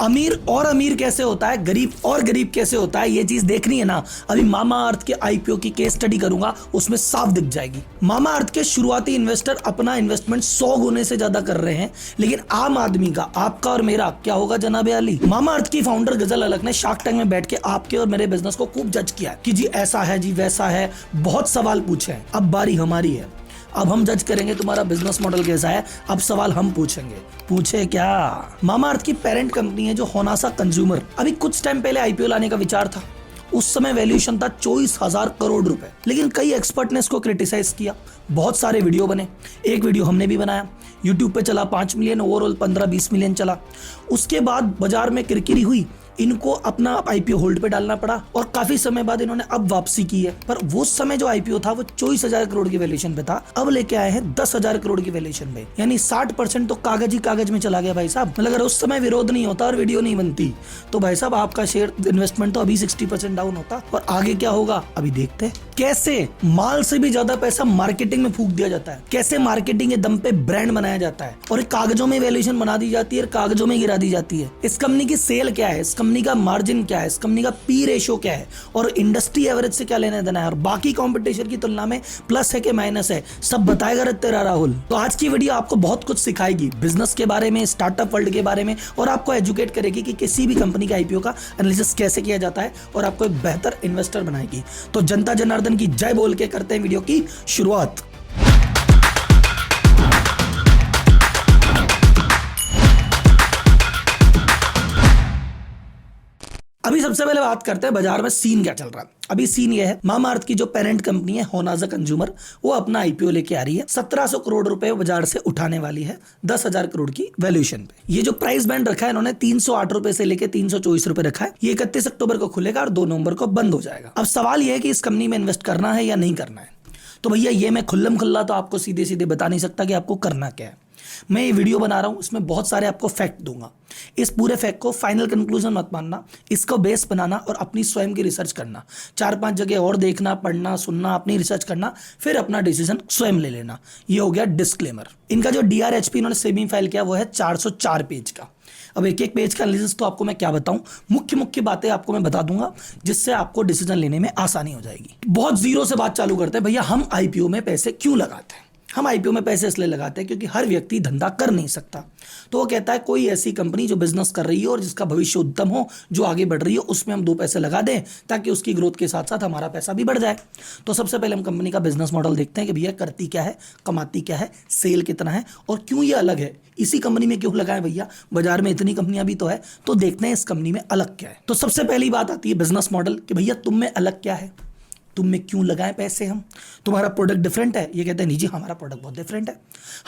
अमीर और अमीर कैसे होता है, गरीब और गरीब कैसे होता है, ये चीज देखनी है ना। अभी मामा अर्थ के आईपीओ की केस स्टडी करूंगा, उसमें साफ दिख जाएगी। मामा अर्थ के शुरुआती इन्वेस्टर अपना इन्वेस्टमेंट 100 गुने से ज्यादा कर रहे हैं, लेकिन आम आदमी का, आपका और मेरा क्या होगा जनाबे अली। मामा अर्थ की फाउंडर गजल अलक ने शार्क टैंक में बैठ के आपके और मेरे बिजनेस को खूब जज किया कि जी ऐसा है, जी वैसा है, बहुत सवाल पूछे हैं। अब बारी हमारी है, अब हम जज करेंगे तुम्हारा बिजनेस मॉडल कैसा है। अब सवाल हम पूछेंगे। पूछे क्या? मामा अर्थ की पेरेंट कंपनी है जो होनासा कंज्यूमर, अभी कुछ टाइम पहले आईपीओ लाने का विचार था। उस समय वैल्यूएशन था 24,000 करोड़ रुपए, लेकिन कई एक्सपर्ट ने इसको क्रिटिसाइज किया। बहुत सारे वीडियो बने, एक वीडियो हमने भी बनाया, यूट्यूब पे चला 5 मिलियन, ओवरऑल 15-20 मिलियन चला। उसके बाद बाजार में किरकिरी हुई, इनको अपना आईपीओ होल्ड पे डालना पड़ा और काफी समय बाद इन्होंने अब वापसी की है। पर वो समय जो आईपीओ था वो 24,000 करोड़ की वैल्यूएशन पे था, अब लेके आए हैं 10,000 करोड़ की वैल्यूएशन पे, यानी 60% तो कागज ही कागज में चला गया भाई साहब। मतलब अगर उस समय विरोध नहीं होता और वीडियो नहीं बनती तो भाई साहब आपका शेयर इन्वेस्टमेंट तो अभी 60% डाउन होता। और आगे क्या होगा अभी देखते हैं। कैसे माल से भी ज्यादा पैसा मार्केटिंग में फूक दिया जाता है, कैसे मार्केटिंग के दम पे ब्रांड बनाया जाता है और कागजों में वैल्यूएशन बना दी जाती है, कागजों में गिरा दी जाती है। इस कंपनी की सेल क्या है, इस कंपनी का मार्जिन क्या है, इस कंपनी का पी रेशो क्या है और इंडस्ट्री एवरेज से क्या लेना देना है और बाकी कंपटीशन की तुलना में प्लस है कि माइनस है, सब बताएगा तेरा राहुल। तो आज की वीडियो आपको बहुत कुछ सिखाएगी बिजनेस के बारे में, स्टार्टअप वर्ल्ड के बारे में, और आपको एजुकेट करेगी कि किसी भी कंपनी के आईपीओ का एनालिसिस कैसे किया जाता है और आपको एक बेहतर इन्वेस्टर बनाएगी। तो जनता जनार्दन की जय बोल के करते हैं वीडियो की शुरुआत। अभी सबसे पहले बात करते हैं बाजार में सीन क्या चल रहा है। अभी सीन ये है, मामा अर्थ की जो पेरेंट कंपनी है होनासा कंज्यूमर, वो अपना आईपीओ लेके आ रही है। 1700 करोड़ रुपए बाजार से उठाने वाली है 10,000 करोड़ की वैल्यूएशन पे। ये जो प्राइस बैंड रखा है इन्होंने 308 रुपए से लेके 324 रुपए रखा है। ये 31 अक्टूबर को खुलेगा और 2 नवंबर को बंद हो जाएगा। अब सवाल ये है कि इस कंपनी में इन्वेस्ट करना है या नहीं करना है। तो भैया ये मैं खुल्लम खुल्ला तो आपको सीधे सीधे बता नहीं सकता कि आपको करना क्या है। मैं ये वीडियो बना रहा हूं, इसमें बहुत सारे आपको फैक्ट दूंगा। इस पूरे फैक्ट को फाइनल कंक्लूजन मत मानना, इसको बेस बनाना और अपनी स्वयं की रिसर्च करना। 4-5 जगह और देखना, पढ़ना, सुनना, अपनी रिसर्च करना, फिर अपना डिसीजन स्वयं ले लेना। ये हो गया डिस्क्लेमर। इनका जो डीआरएचपी इन्होंने सेबी फाइल किया वो है 404 पेज का। अब एक एक पेज का एनालिसिस तो आपको मैं क्या बताऊं, मुख्य मुख्य बातें आपको मैं बता दूंगा जिससे आपको डिसीजन लेने में आसानी हो जाएगी। बहुत जीरो से बात चालू करते हैं। भैया हम आईपीओ में पैसे क्यों लगाते हैं? हम आईपीओ में पैसे इसलिए लगाते हैं क्योंकि हर व्यक्ति धंधा कर नहीं सकता। तो वो कहता है कोई ऐसी कंपनी जो बिजनेस कर रही है और जिसका भविष्य उत्तम हो, जो आगे बढ़ रही है, उसमें हम 2 पैसे लगा दें ताकि उसकी ग्रोथ के साथ साथ हमारा पैसा भी बढ़ जाए। तो सबसे पहले हम कंपनी का बिजनेस मॉडल देखते हैं कि भैया करती क्या है, कमाती क्या है, सेल कितना है और क्यों ये अलग है। इसी कंपनी में क्यों लगाए भैया, बाजार में इतनी कंपनियां भी तो है। तो देखते हैं इस कंपनी में अलग क्या है। तो सबसे पहली बात आती है बिजनेस मॉडल कि भैया तुम में अलग क्या है, तुम में क्यों लगाएं पैसे हम। तुम्हारा प्रोडक्ट डिफरेंट है। ये कहते हैं नहीं जी हमारा प्रोडक्ट बहुत डिफरेंट है,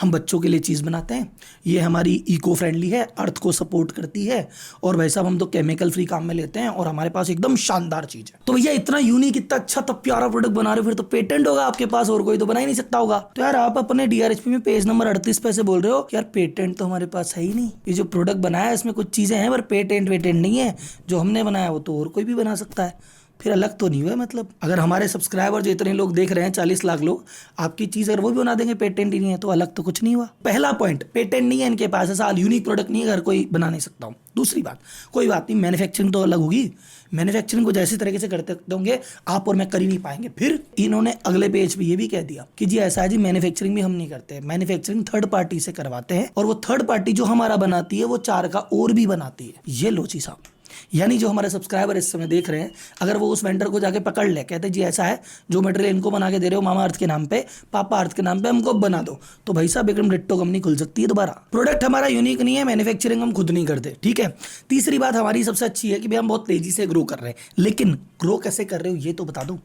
हम बच्चों के लिए चीज़ बनाते हैं, ये हमारी इको फ्रेंडली है, अर्थ को सपोर्ट करती है और भाई साहब हम तो केमिकल फ्री काम में लेते हैं और हमारे पास एकदम शानदार चीज़ है। तो भैया इतना यूनिक, इतना अच्छा तब प्यारा प्रोडक्ट बना रहे हो, फिर तो पेटेंट होगा आपके पास, और कोई तो बना ही नहीं सकता होगा। तो यार आप अपने डीआरएचपी में पेज नंबर 38 पे से बोल रहे हो यार पेटेंट तो हमारे पास है ही नहीं। ये जो प्रोडक्ट बनाया है इसमें कुछ चीज़ें हैं पर पेटेंट नहीं है, जो हमने बनाया वो तो और कोई भी बना सकता है। फिर अलग तो नहीं हुआ। मतलब अगर हमारे सब्सक्राइबर जो इतने लोग देख रहे हैं 40 लाख लोग, आपकी चीज़ अगर वो भी बना देंगे पेटेंट ही नहीं है तो अलग तो कुछ नहीं हुआ। पहला पॉइंट, पेटेंट नहीं है इनके पास, ऐसा यूनिक प्रोडक्ट नहीं है, अगर कोई बना नहीं सकता हूँ। दूसरी बात, कोई बात नहीं, मैन्युफैक्चरिंग तो अलग होगी, मैन्युफैक्चरिंग को जैसे तरीके से करते होंगे आप और मैं कर ही नहीं पाएंगे। फिर इन्होंने अगले पेज पे ये भी कह दिया कि जी ऐसा है जी मैन्युफैक्चरिंग भी हम नहीं करते, मैन्युफैक्चरिंग थर्ड पार्टी से करवाते हैं और वो थर्ड पार्टी जो हमारा बनाती है वो 4 का और भी बनाती है। ये लो जी साहब, यानी जो हमारे सब्सक्राइबर इस समय देख रहे हैं, अगर वो उस वेंडर को जाके पकड़ ले, कहते जी ऐसा है जो मटेरियल इनको बना के दे रहे हो मामा अर्थ के नाम पे, पापा अर्थ के नाम पे, हमको बना दो, तो भाई साहब एकदम डिट्टो कंपनी खुल सकती है दोबारा। प्रोडक्ट हमारा यूनिक नहीं है, मैन्युफैक्चरिंग हम खुद नहीं करते, ठीक है। तीसरी बात हमारी सबसे अच्छी है कि भाई हम बहुत तेजी से ग्रो कर रहे हैं, लेकिन ग्रो कैसे कर रहे हो ये तो बता दो।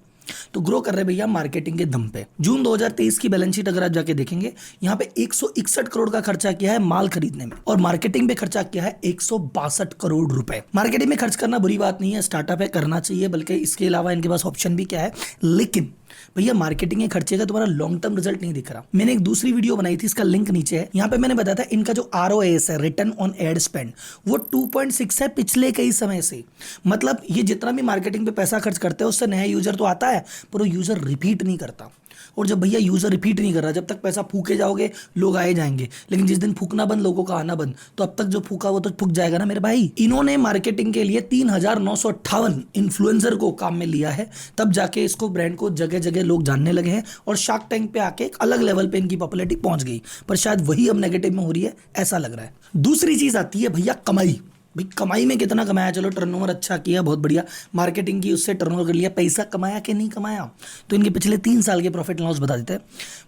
तो ग्रो कर रहे भैया मार्केटिंग के दम पे। जून 2023 की बैलेंस शीट अगर आप जाके देखेंगे, यहाँ पे 161 करोड़ का खर्चा किया है माल खरीदने में और मार्केटिंग पे खर्चा किया है 162 करोड़ रुपए। मार्केटिंग में खर्च करना बुरी बात नहीं है, स्टार्टअप है, करना चाहिए, बल्कि इसके अलावा इनके पास ऑप्शन भी क्या है। लेकिन भैया मार्केटिंग के खर्चे का तुम्हारा लॉन्ग टर्म रिजल्ट नहीं दिख रहा। मैंने एक दूसरी वीडियो बनाई थी, इसका लिंक नीचे है। यहाँ पे मैंने बताया था इनका जो ROAS है, रिटर्न ऑन एड स्पेंड, वो 2.6 है पिछले कई समय से। मतलब ये जितना भी मार्केटिंग पे पैसा खर्च करते हैं उससे नया यूजर तो आता है पर वो यूजर रिपीट नहीं करता। और जब भैया यूजर रिपीट नहीं कर रहा, जब तक पैसा फूके जाओगे लोग आए जाएंगे, लेकिन जिस दिन फूकना बंद, लोगों का आना बंद, तो अब तक जो फूका वो तो फूक जाएगा ना मेरे भाई। इन्होंने मार्केटिंग के लिए 3,958 इन्फ्लुएंसर को काम में लिया है, तब जाके इसको ब्रांड को जगह जगह लोग जानने लगे हैं और शार्क टैंक पे आके एक अलग लेवल पे इनकी पॉपुलैरिटी पहुंच गई। पर शायद वही अब नेगेटिव में हो रही है, ऐसा लग रहा है। दूसरी चीज आती है भैया कमाई। भाई कमाई में कितना कमाया, चलो टर्नओवर अच्छा किया, बहुत बढ़िया, मार्केटिंग की उससे टर्नओवर कर लिया, पैसा कमाया कि नहीं कमाया। तो इनके पिछले 3 साल के प्रॉफिट लॉस बता देते हैं।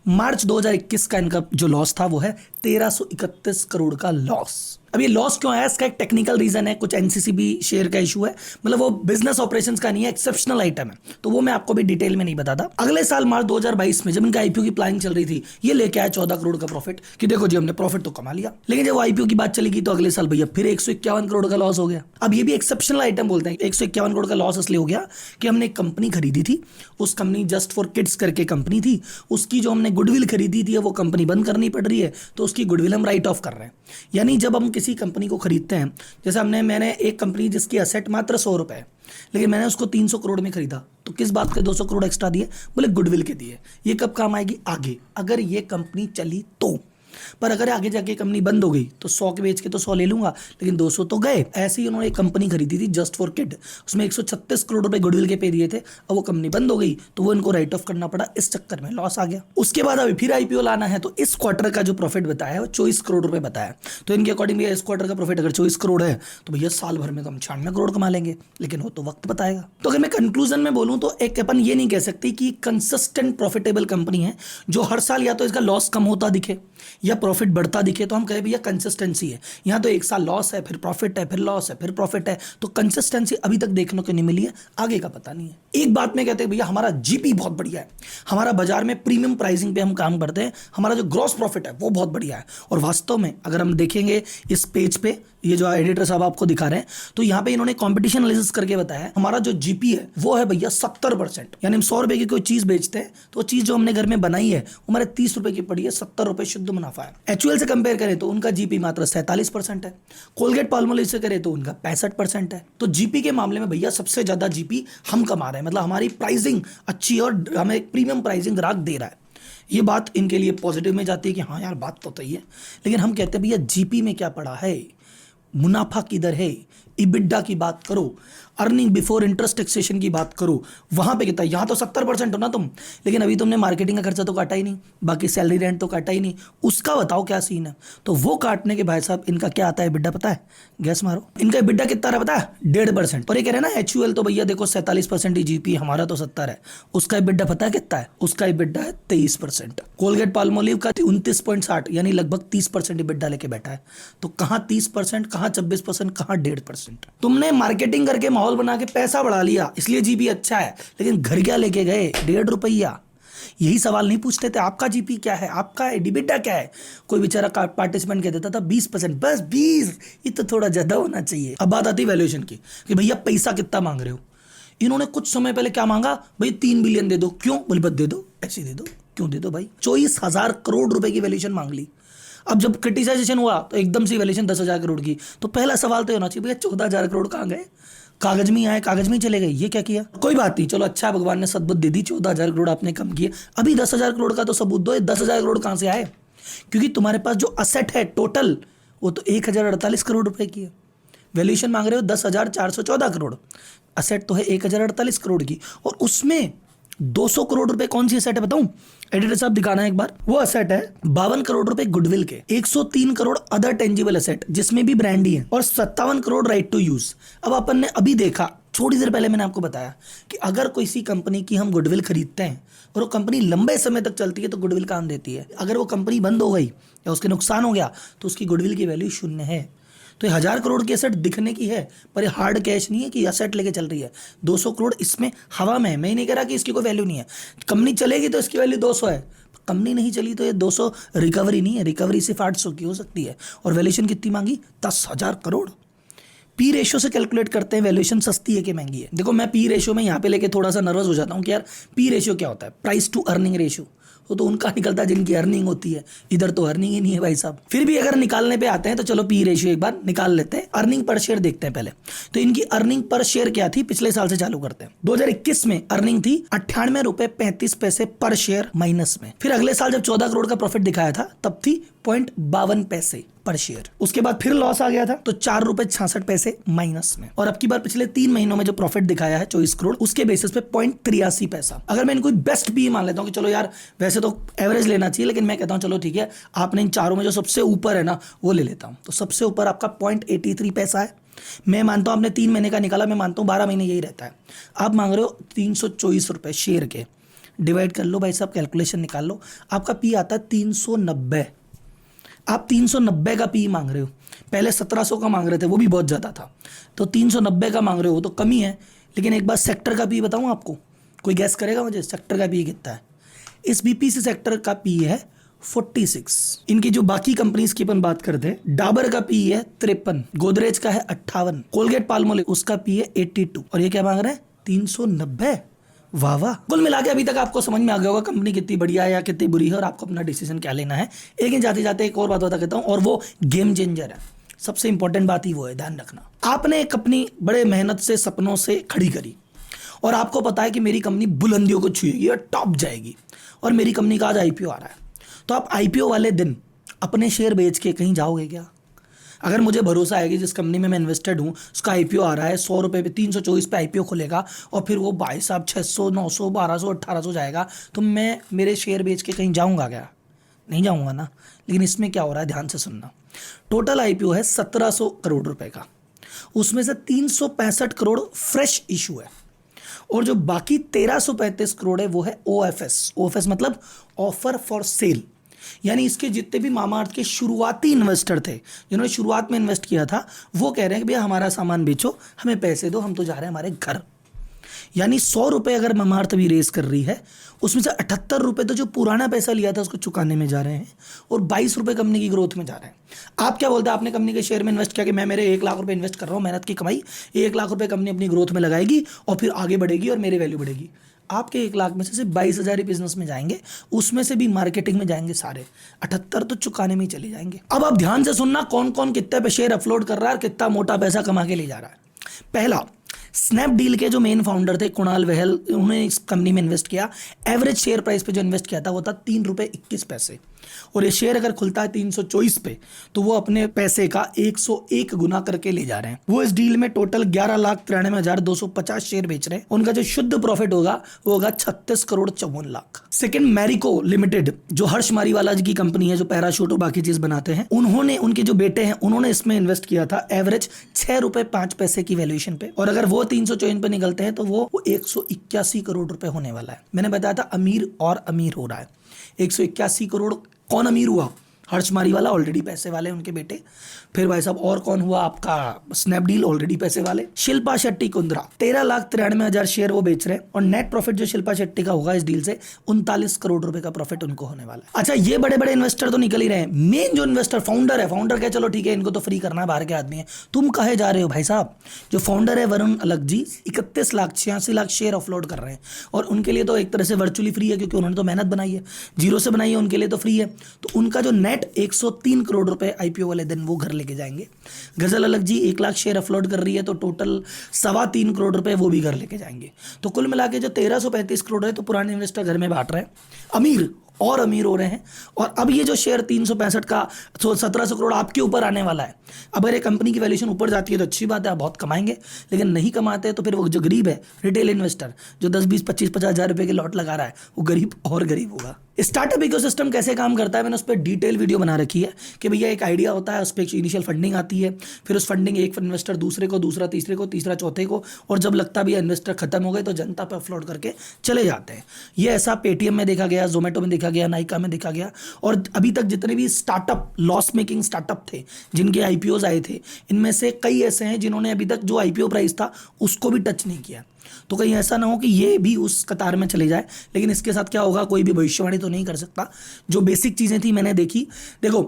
मार्च 2021 का इनका जो लॉस था वो है 1331 करोड़ का लॉस। अब ये लॉस क्यों आया, इसका एक टेक्निकल रीजन है, कुछ एनसीसीबी शेयर का इशू है, मतलब वो बिजनेस ऑपरेशंस का नहीं है, एक्सेप्शनल आइटम है, तो वो मैं आपको भी डिटेल में नहीं बताता। अगले साल मार्च 2022 में जब इनका आईपीओ की प्लानिंग चल रही थी, ये लेके आया 14 करोड़ का प्रॉफिट कि देखो जी हमने प्रॉफिट तो कमा लिया, लेकिन जब आईपीओ की बात चलेगी तो अगले साल भैया फिर 151 करोड़ का लॉस हो गया। अब ये भी एक्सेप्शनल आइटम बोलते हैं। 151 करोड़ का लॉस इसलिए हो गया कि हमने एक कंपनी खरीदी थी, उस कंपनी जस्ट फॉर किड्स करके कंपनी थी, उसकी जो हमने गुडविल खरीदी थी वो कंपनी बंद करनी पड़ रही है, तो उसकी गुडविल हम राइट ऑफ कर रहे हैं। यानी जब हम किसी कंपनी को खरीदते हैं, जैसे मैंने एक कंपनी जिसकी असेट मात्र 100 रुपए है, लेकिन मैंने उसको 300 करोड़ में खरीदा, तो किस बात के 200 करोड़ एक्स्ट्रा दिए, बोले गुडविल के दिए। ये कब काम आएगी, आगे, अगर ये कंपनी चली तो। पर अगर आगे जाके कंपनी बंद हो गई तो 100 के बेच के तो 100 ले लूंगा, लेकिन 200 तो गए। ऐसे ही उन्होंने एक कंपनी खरीदी थी जस्ट फॉर किड, उसमें 136 करोड़ रुपए गुडविल के पे दिए थे, अब वो कंपनी बंद हो गई तो वो इनको राइट ऑफ करना पड़ा, इस चक्कर में लॉस आ गया। उसके बाद अभी फिर आईपीओ लाना है, तो इस क्वार्टर का जो प्रॉफिट बताया है वो 24 करोड़ रुपए बताया। तो इनके अकॉर्डिंग इस क्वार्टर का प्रॉफिट अगर 24 करोड़ है तो भैया साल भर में तो हम 96 करोड़ कमा लेंगे, लेकिन वो तो वक्त बताएगा। तो अगर मैं कंक्लूजन में बोलूं तो एक अपन ये नहीं कह सकते कि कंसिस्टेंट प्रॉफिटेबल कंपनी है जो हर साल या तो इसका लॉस कम होता दिखे या प्रॉफिट बढ़ता दिखे, तो हम कहें भैया कंसिस्टेंसी है। यहाँ तो एक साल लॉस है, फिर प्रॉफिट है, फिर लॉस है, फिर प्रॉफिट है, तो कंसिस्टेंसी अभी तक देखने को नहीं मिली है, आगे का पता नहीं है। एक बात में कहते हैं भैया हमारा जीपी बहुत बढ़िया है, हमारा बाजार में प्रीमियम प्राइसिंग पे हम काम करते हैं, हमारा जो ग्रॉस प्रॉफिट है वो बहुत बढ़िया है। और वास्तव में अगर हम देखेंगे इस पेज पे, ये जो एडिटर साहब आपको दिखा रहे हैं, तो यहाँ पे इन्होंने कॉम्पिटिशन एनालिसिस करके बताया हमारा जो जीपी है वो है भैया 70%। यानी हम 100 रुपए की कोई चीज बेचते हैं तो वो चीज जो हमने घर में बनाई है हमारे 30 रुपए की पड़ी है, 70 रुपए शुद्ध मुनाफा है। एचयूएल से कंपेयर करें तो उनका जीपी मात्र 47% है, कोलगेट पाल्मोलिव से करें तो उनका 65% है। तो जीपी के मामले में भैया सबसे ज्यादा जीपी हम कमा रहे हैं, मतलब हमारी प्राइसिंग अच्छी और हमें प्रीमियम प्राइसिंग ग्राहक दे रहा है। ये बात इनके लिए पॉजिटिव में जाती है कि हाँ यार बात तो सही है, लेकिन हम कहते हैं भैया जीपी में क्या पड़ा है, मुनाफा किधर है, इबिड्डा की बात करो, अर्निंग बिफोर इंटरेस्ट टैक्सेशन की बात करो, वहां पे कितना, यहाँ तो 70% हो ना तुम, लेकिन अभी तुमने मार्केटिंग का खर्चा तो काटा ही नहीं, बाकी सैलरी रेंट तो काटा ही नहीं, उसका बताओ क्या सीन है। तो वो काटने के भाई साहब इनका क्या आता है इबिड्डा पता है, गैस मारो, इनका इबिड्डा कितना रहा पता है, 1.5%। और ये कह रहे हैं ना एचयूएल तो भैया देखो 47% ही जीपी, हमारा तो 70 है, उसका इबिड्डा पता है कितना है, उसका इबिड्डा है 23%। कोलगेट पाल्मोलिव का 29.60 यानी लगभग 30% इबिड्डा लेके बैठा है। तो कहाँ 30%, कहाँ 26%, कहाँ 1.5%। तुमने मार्केटिंग करके माहौल बना के पैसा बढ़ा लिया इसलिए जीपी अच्छा है, लेकिन घर क्या लेके गए, 1.5 रुपया। यही सवाल नहीं पूछते थे आपका जीपी क्या है, आपका इबिड्डा क्या है। कोई बेचारा पार्टिसिपेंट कह देता था 20%, बस 20, ये तो थोड़ा ज्यादा होना चाहिए। अब बात आती है वैल्यूएशन की कि भैया पैसा कितना मांग रहे हो। इन्होंने कुछ समय पहले क्या मांगा, भाई 3 बिलियन दे दो, क्यों, बोले बस दे दो, ऐसे दे दो, क्यों दे दो भाई। 24,000 करोड़ रुपए की वैल्यूएशन मांग ली। अब जब क्रिटिसाइजेशन हुआ तो एकदम से वैल्यूएशन 10,000 करोड़ की, तो पहला सवाल तो होना चाहिए भैया 14,000 करोड़ कहाँ गए, कागज में आए, कागज में चले गए, ये क्या किया। कोई बात नहीं, चलो अच्छा भगवान ने सद्बुद्धि दे दी, 14,000 करोड़ आपने कम किए, अभी 10,000 करोड़ का तो सबूत दो। 10,000 करोड़ कहां से आए, क्योंकि तुम्हारे पास जो असेट है टोटल वो तो 1,048 करोड़ रुपए की है, वैल्यूएशन मांग रहे हो 10,414 करोड़, असेट तो है 1,048 करोड़ की, और उसमें 200 करोड़ रुपए कौन सी असेट है बताऊं, एडिटर साहब दिखाना है एक बार। वो असेट है 52 करोड़ रुपए गुडविल के, 103 करोड़ अदर टेंजिबल असेट जिसमें भी ब्रांड ही है, और 57 करोड़ राइट टू यूज। अब अपन ने अभी देखा, थोड़ी देर पहले मैंने आपको बताया कि अगर किसी कंपनी की हम गुडविल खरीदते हैं और वो कंपनी लंबे समय तक चलती है तो गुडविल काम देती है। अगर वो कंपनी बंद हो गई या उसके नुकसान हो गया तो उसकी गुडविल की वैल्यू 0 है। तो 1,000 करोड़ की एसेट दिखने की है, पर ये हार्ड कैश नहीं है कि एसेट लेके चल रही है। 200 करोड़ इसमें हवा में है, मैं नहीं कह रहा कि इसकी कोई वैल्यू नहीं है। कंपनी चलेगी तो इसकी वैल्यू 200 है, कंपनी नहीं चली तो ये 200 रिकवरी नहीं है, रिकवरी सिर्फ 800 की हो सकती है। और वैल्यूएशन कितनी मांगी, 10,000 करोड़। पी रेशियो से कैलकुलेट करते हैं वैल्यूएशन सस्ती है कि महंगी है। देखो मैं पी रेशियो में यहाँ पे लेके थोड़ा सा नर्वस हो जाता हूँ कि यार पी रेशियो क्या होता है, प्राइस टू अर्निंग रेशियो वो तो उनका निकलता है जिनकी अर्निंग होती है, इधर तो अर्निंग ही नहीं है भाई साहब। फिर भी अगर निकालने पे आते हैं तो चलो पी रेशियो एक बार निकाल लेते हैं। अर्निंग पर शेयर देखते हैं पहले। तो इनकी अर्निंग पर शेयर क्या थी, पिछले साल से चालू करते हैं। 2021 में अर्निंग थी 98.35 रुपए पर शेयर माइनस में। फिर अगले साल जब 14 करोड़ का प्रॉफिट दिखाया था तब थी 0.52 पर शेयर। उसके बाद फिर लॉस आ गया था तो 4.66 रुपए माइनस में। और अब की बार पिछले 3 महीनों में जो प्रॉफिट दिखाया है 24 करोड़, उसके बेसिस पे 0.83 अगर मैं इनको बेस्ट पी मान लेता हूं कि चलो यार वैसे तो एवरेज लेना चाहिए, लेकिन मैं कहता हूं चलो ठीक है, आपने इन चारों में जो सबसे ऊपर है ना वो ले लेता हूं। तो सबसे ऊपर आपका 0.83 है। मैं मानता हूं आपने 3 महीने का निकाला, मैं मानता हूं 12 महीने यही रहता है। आप मांग रहे हो 324 रुपए शेयर के, डिवाइड कर लो भाई साहब, कैलकुलेशन निकाल लो, आपका पी आता है 390। आप 390 का पी मांग रहे हो, पहले 1700 का मांग रहे थे, वो भी बहुत ज़्यादा था। तो 390 का मांग रहे हो तो कमी है। लेकिन एक बार सेक्टर का पी बताऊं आपको, कोई गैस करेगा मुझे सेक्टर का पी कितना है? इस बीपीसी सेक्टर का पी है 46। इनकी जो बाकी कंपनीज की अपन बात करते हैं, डाबर का पी है 53, गोदरेज का है 58, कोलगेट पाल्मोलिव उसका पी है 82, और ये क्या मांग रहे हैं 390। वाह वाह। कुल मिला के अभी तक आपको समझ में आ गया होगा कंपनी कितनी बढ़िया है या कितनी बुरी है और आपको अपना डिसीजन क्या लेना है। लेकिन जाते जाते एक और बात बता देता हूं, और वो गेम चेंजर है। सबसे इंपॉर्टेंट बात ही वो है, ध्यान रखना। आपने एक अपनी बड़े मेहनत से सपनों से खड़ी करी और आपको पता है कि मेरी कंपनी बुलंदियों को छुएगी और टॉप जाएगी, और मेरी कंपनी का आज आईपीओ आ रहा है। तो आप आईपीओ वाले दिन अपने शेयर बेच के कहीं जाओगे क्या? अगर मुझे भरोसा है कि जिस कंपनी में मैं इन्वेस्टेड हूँ उसका आईपीओ आ रहा है 100 रुपये पे, 324 पे आईपीओ खुलेगा और फिर वो भाई साहब 600, 900, 1200, 1800 जाएगा, तो मैं मेरे शेयर बेच के कहीं जाऊँगा क्या? नहीं जाऊँगा ना। लेकिन इसमें क्या हो रहा है, ध्यान से सुनना। टोटल आईपीओ है 1700 करोड़ रुपए का, उसमें से 365 करोड़ फ्रेश इशू है, और जो बाकी 1335 करोड़ है वो है ओएफएस। ओएफएस मतलब ऑफर फॉर सेल, यानी इसके जितने भी मामाअर्थ के शुरुआती इन्वेस्टर थे जिन्होंने शुरुआत में इन्वेस्ट किया था, वो कह रहे हैं कि भैया हमारा सामान बेचो, हमें पैसे दो, हम तो जा रहे हैं हमारे घर। यानी 100 रुपये अगर मामाअर्थ अभी रेस कर रही है, उसमें से 78 रुपये तो जो पुराना पैसा लिया था उसको चुकाने में जा रहे हैं, और 22 रुपये कंपनी की ग्रोथ में जा रहे हैं। आप क्या बोलते हैं? आपने कंपनी के शेयर में इन्वेस्ट किया कि मैं मेरे 1 लाख रुपये इन्वेस्ट कर रहा हूँ, मेहनत की कमाई, 1 लाख रुपये कंपनी अपनी ग्रोथ में लगाएगी और फिर आगे बढ़ेगी और मेरी वैल्यू बढ़ेगी। आपके 1 लाख में से सिर्फ 22,000 ही बिजनेस में जाएंगे, उसमें से भी मार्केटिंग में जाएंगे सारे, 78 तो चुकाने में ही चले जाएंगे। अब आप ध्यान से सुनना कौन कौन कितने पे शेयर अपलोड कर रहा है और कितना मोटा पैसा कमा के ले जा रहा है। पहला, स्नैपडील के जो मेन फाउंडर थे कुणाल वहल, उन्होंने इस कंपनी में इन्वेस्ट किया। एवरेज शेयर प्राइस पे जो इन्वेस्ट किया था वो था 3 रुपये 21 पैसे, और ये शेयर अगर खुलता है 324 पे तो वो अपने पैसे का 101 गुना करके ले जा रहे हैं। वो इस डील में टोटल 11,93,250 शेयर बेच रहे हैं। उनका जो शुद्ध प्रॉफिट होगा वो होगा 36 करोड़ 54 लाख। सेकंड, मैरिको लिमिटेड जो हर्ष मारीवाला जी की कंपनी है जो पैराशूट और बाकी चीज बनाते हैं, उन्होंने, उनके जो बेटे हैं, उन्होंने इसमें इन्वेस्ट किया था एवरेज 6 रुपये 5 पैसे की वैल्यूएशन पे, और अगर वो 354 पे निकलते हैं तो वो 181 करोड़ रुपए होने वाला है। मैंने बताया था अमीर और अमीर हो रहा है। 181 करोड़। कौन अमीर हुआ? हर्ष मारीवाला, ऑलरेडी पैसे वाले उनके बेटे। फिर भाई साहब और कौन हुआ आपका? स्नैपडील, ऑलरेडी पैसे वाले। शिल्पा शेट्टी कुंद्रा 13,93,000 शेयर वो बेच रहे हैं, और नेट प्रॉफिट जो शिल्पा शेट्टी का होगा इस डील से 39 करोड़ रुपए का प्रॉफिट उनको होने वाला है। अच्छा, ये बड़े बड़े इन्वेस्टर तो निकल ही रहे हैं। मेन जो इन्वेस्टर फाउंडर है, फाउंडर क्या, चलो ठीक है इनको तो फ्री करना है, बाहर के आदमी है, तुम कहे जा रहे हो भाई साहब? जो फाउंडर है वरुण अलग जी 31,86,00,000 शेयर ऑफलोड कर रहे हैं, और उनके लिए तो एक तरह से वर्चुअली फ्री है क्योंकि उन्होंने तो मेहनत बनाई है, जीरो से बनाई है, उनके लिए तो फ्री है। तो उनका जो नेट 103 करोड़ रुपए आईपीओ वाले दिन वो घर लेके जाएंगे। गजल अलग जी 1 लाख शेयर अपलोड कर रही है तो टोटल 3.25 करोड़ रुपए वो भी घर लेके जाएंगे। तो कुल मिला के जो 1335 करोड़ है तो पुराने इन्वेस्टर घर में बांट रहे हैं, अमीर और अमीर हो रहे हैं। और अब ये जो शेयर 365 का 1700 करोड़ आपके ऊपर आने वाला है। अब अगर कंपनी की वैल्यूएशन ऊपर जाती है तो अच्छी बात है, आप बहुत कमाएंगे, लेकिन नहीं कमाते तो फिर वो जो गरीब है, रिटेल इन्वेस्टर जो 10, 20, 25, 50 हज़ार रुपए के लॉट लगा रहा है, वो गरीब और गरीब होगा। स्टार्टअप इकोसिस्टम कैसे काम करता है मैंने उस पर डिटेल वीडियो बना रखी है कि भैया एक आइडिया होता है, उस पर इनिशियल फंडिंग आती है, फिर उस फंडिंग एक इन्वेस्टर दूसरे को, दूसरा तीसरे को, तीसरा चौथे को, और जब लगता भी है इन्वेस्टर खत्म हो गए तो जनता पर अपलोड करके चले जाते हैं। ये ऐसा पेटीएम में देखा गया, जोमेटो में देखा गया, नाइका में देखा गया, और अभी तक जितने भी स्टार्टअप, लॉस मेकिंग स्टार्टअप थे जिनके आईपीओज आए थे, इनमें से कई ऐसे हैं जिन्होंने अभी तक जो आईपीओ प्राइस था उसको भी टच नहीं किया। तो कहीं ऐसा ना हो कि ये भी उस कतार में चले जाए। लेकिन इसके साथ क्या होगा कोई भी भविष्यवाणी तो नहीं कर सकता। जो बेसिक चीज़ें थी मैंने देखी। देखो,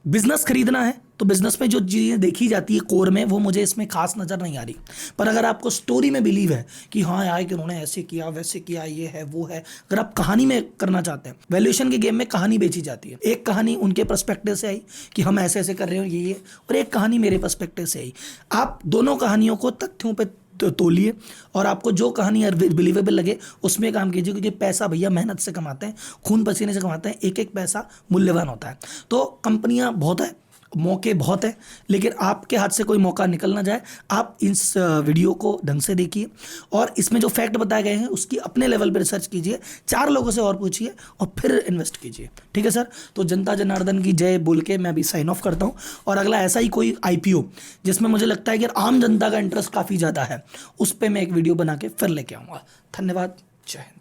बिजनेस खरीदना है तो तो बिजनेस में जो चीज़ें देखी जाती है कोर में, वो मुझे इसमें खास नज़र नहीं आ रही। पर अगर आपको स्टोरी में बिलीव है कि हाँ यार कि उन्होंने ऐसे किया वैसे किया, ये है वो है, अगर आप कहानी में करना चाहते हैं, वैल्यूएशन के गेम में कहानी बेची जाती है। एक कहानी उनके पर्सपेक्टिव से आई कि हम ऐसे ऐसे कर रहे हो ये, और एक कहानी मेरे पर्सपेक्टिव से आई। आप दोनों कहानियों को तथ्यों पे तोलिए और आपको जो कहानी बिलीवेबल लगे उसमें काम कीजिए, क्योंकि पैसा भैया मेहनत से कमाते हैं, खून पसीने से कमाते हैं, एक एक पैसा मूल्यवान होता है। तो कंपनियां बहुत है, मौके बहुत है, लेकिन आपके हाथ से कोई मौका निकल ना जाए। आप इस वीडियो को ढंग से देखिए और इसमें जो फैक्ट बताए गए हैं उसकी अपने लेवल पर रिसर्च कीजिए, 4 लोगों से और पूछिए और फिर इन्वेस्ट कीजिए। ठीक है सर, तो जनता जनार्दन की जय बोल के मैं अभी साइन ऑफ करता हूँ। और अगला ऐसा ही कोई IPO जिसमें मुझे लगता है कि आम जनता का इंटरेस्ट काफ़ी ज़्यादा है, उस पर मैं एक वीडियो बना के फिर लेके आऊँगा। धन्यवाद, जय हिंद।